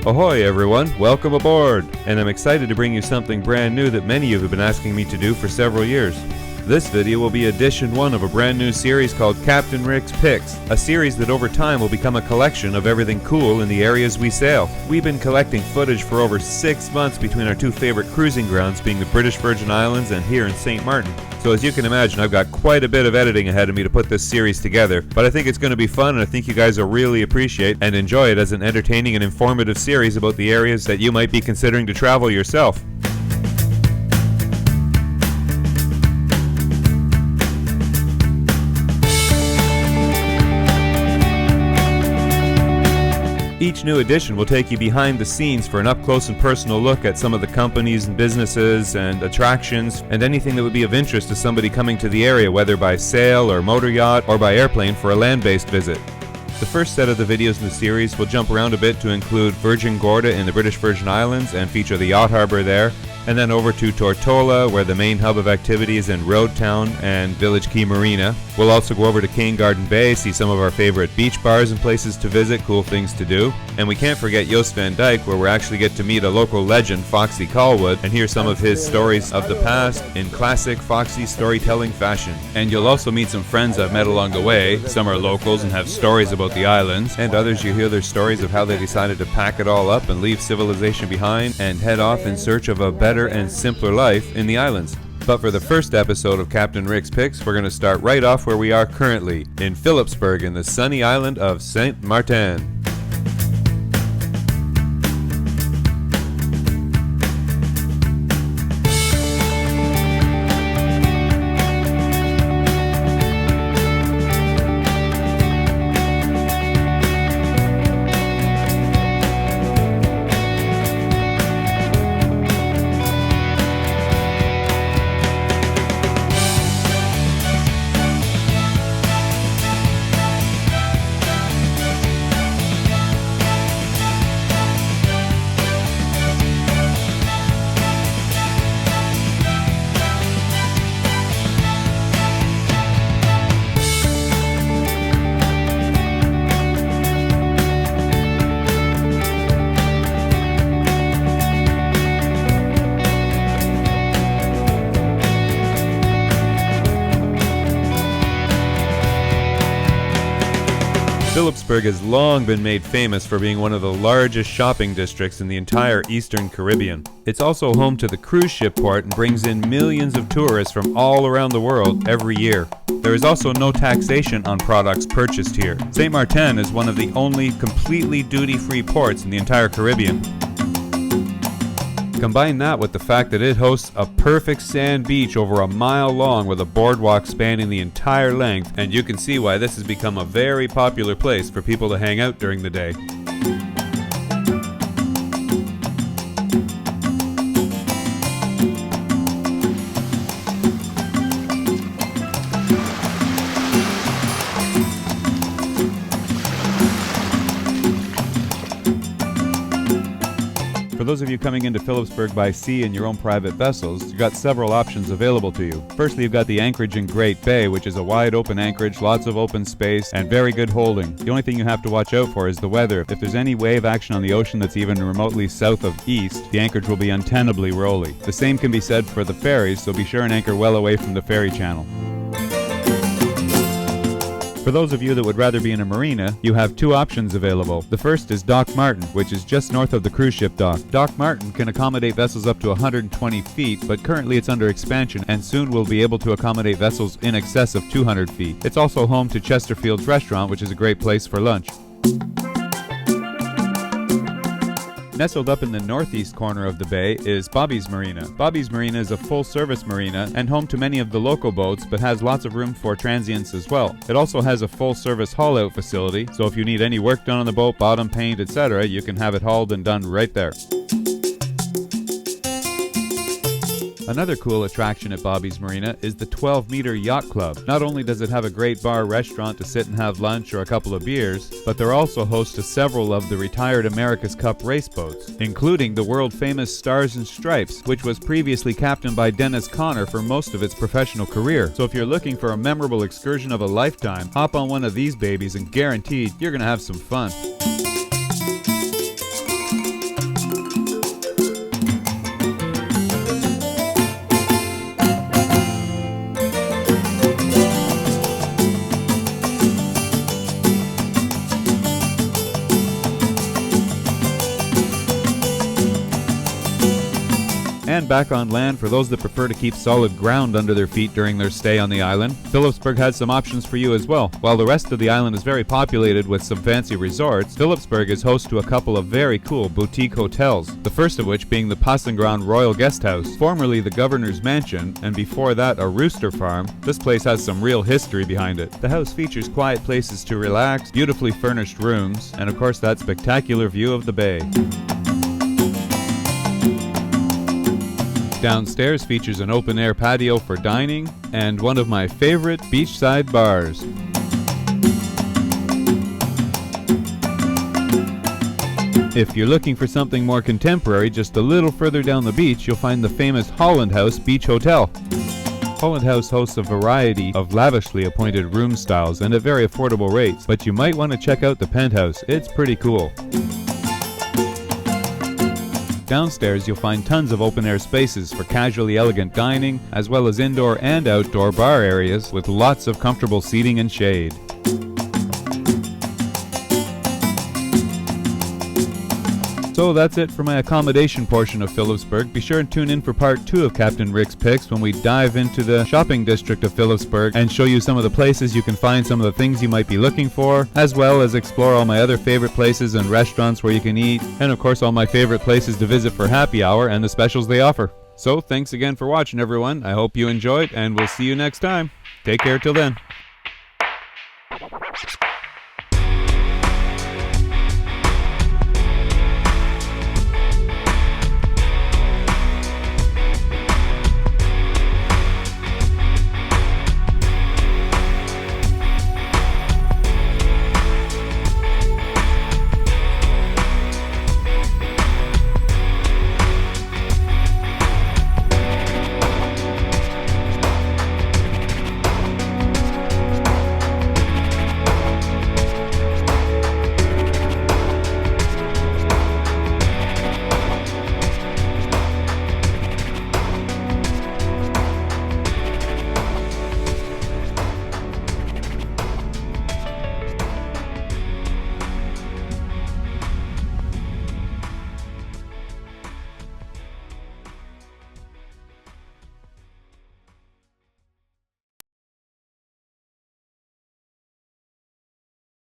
Ahoy everyone, welcome aboard! And I'm excited to bring you something brand new that many of you have been asking me to do for several years. This video will be edition 1 of a brand new series called Captain Rick's Picks, a series that over time will become a collection of everything cool in the areas we sail. We've been collecting footage for over 6 months between our two favorite cruising grounds being the British Virgin Islands and here in St. Maarten. So as you can imagine, I've got quite a bit of editing ahead of me to put this series together, but I think it's going to be fun and I think you guys will really appreciate and enjoy it as an entertaining and informative series about the areas that you might be considering to travel yourself. Each new edition will take you behind the scenes for an up-close and personal look at some of the companies and businesses and attractions and anything that would be of interest to somebody coming to the area, whether by sail or motor yacht or by airplane for a land-based visit. The first set of the videos in the series will jump around a bit to include Virgin Gorda in the British Virgin Islands and feature the yacht harbor there, and then over to Tortola, where the main hub of activities in Road Town and Village Key Marina. We'll also go over to Cane Garden Bay, see some of our favorite beach bars and places to visit, cool things to do. And we can't forget Joost van Dyke, where we actually get to meet a local legend, Foxy Colwood, and hear some of his stories of the past in classic Foxy storytelling fashion. And you'll also meet some friends I've met along the way. Some are locals and have stories about the islands, and others you hear their stories of how they decided to pack it all up and leave civilization behind and head off in search of a better and simpler life in the islands. But for the first episode of Captain Rick's Picks, we're going to start right off where we are currently, in Philipsburg in the sunny island of St.Maarten. Philipsburg has long been made famous for being one of the largest shopping districts in the entire Eastern Caribbean. It's also home to the cruise ship port and brings in millions of tourists from all around the world every year. There is also no taxation on products purchased here. St. Maarten is one of the only completely duty-free ports in the entire Caribbean. Combine that with the fact that it hosts a perfect sand beach over a mile long with a boardwalk spanning the entire length, and you can see why this has become a very popular place for people to hang out during the day. For those of you coming into Phillipsburg by sea in your own private vessels, you've got several options available to you. Firstly, you've got the Anchorage in Great Bay, which is a wide open anchorage, lots of open space, and very good holding. The only thing you have to watch out for is the weather. If there's any wave action on the ocean that's even remotely south of east, the anchorage will be untenably rolly. The same can be said for the ferries, so be sure and anchor well away from the ferry channel. For those of you that would rather be in a marina, you have two options available. The first is St. Maarten, which is just north of the cruise ship dock. St. Maarten can accommodate vessels up to 120 feet, but currently it's under expansion and soon will be able to accommodate vessels in excess of 200 feet. It's also home to Chesterfield's restaurant, which is a great place for lunch. Nestled up in the northeast corner of the bay is Bobbis Marina. Bobbis Marina is a full-service marina and home to many of the local boats, but has lots of room for transients as well. It also has a full-service haul-out facility, so if you need any work done on the boat, bottom paint, etc., you can have it hauled and done right there. Another cool attraction at Bobbis Marina is the 12-meter Yacht Club. Not only does it have a great bar restaurant to sit and have lunch or a couple of beers, but they're also host to several of the retired America's Cup race boats, including the world-famous Stars and Stripes, which was previously captained by Dennis Conner for most of its professional career. So if you're looking for a memorable excursion of a lifetime, hop on one of these babies and guaranteed you're going to have some fun. and back on land for those that prefer to keep solid ground under their feet during their stay on the island. Philipsburg has some options for you as well. While the rest of the island is very populated with some fancy resorts, Philipsburg is host to a couple of very cool boutique hotels, the first of which being the Passangrand Royal Guest House, formerly the Governor's Mansion, and before that a rooster farm. This place has some real history behind it. The house features quiet places to relax, beautifully furnished rooms, and of course that spectacular view of the bay. Downstairs features an open-air patio for dining, and one of my favorite beachside bars. If you're looking for something more contemporary, just a little further down the beach, you'll find the famous Holland House Beach Hotel. Holland House hosts a variety of lavishly appointed room styles and at very affordable rates, but you might want to check out the penthouse. It's pretty cool. Downstairs you'll find tons of open-air spaces for casually elegant dining, as well as indoor and outdoor bar areas with lots of comfortable seating and shade. So that's it for my accommodation portion of Philipsburg. Be sure and tune in for part 2 of Captain Rick's picks when we dive into the shopping district of Philipsburg and show you some of the places you can find some of the things you might be looking for, as well as explore all my other favorite places and restaurants where you can eat, and of course all my favorite places to visit for happy hour and the specials they offer. So thanks again for watching, everyone. I hope you enjoyed, and we'll see you next time. Take care till then.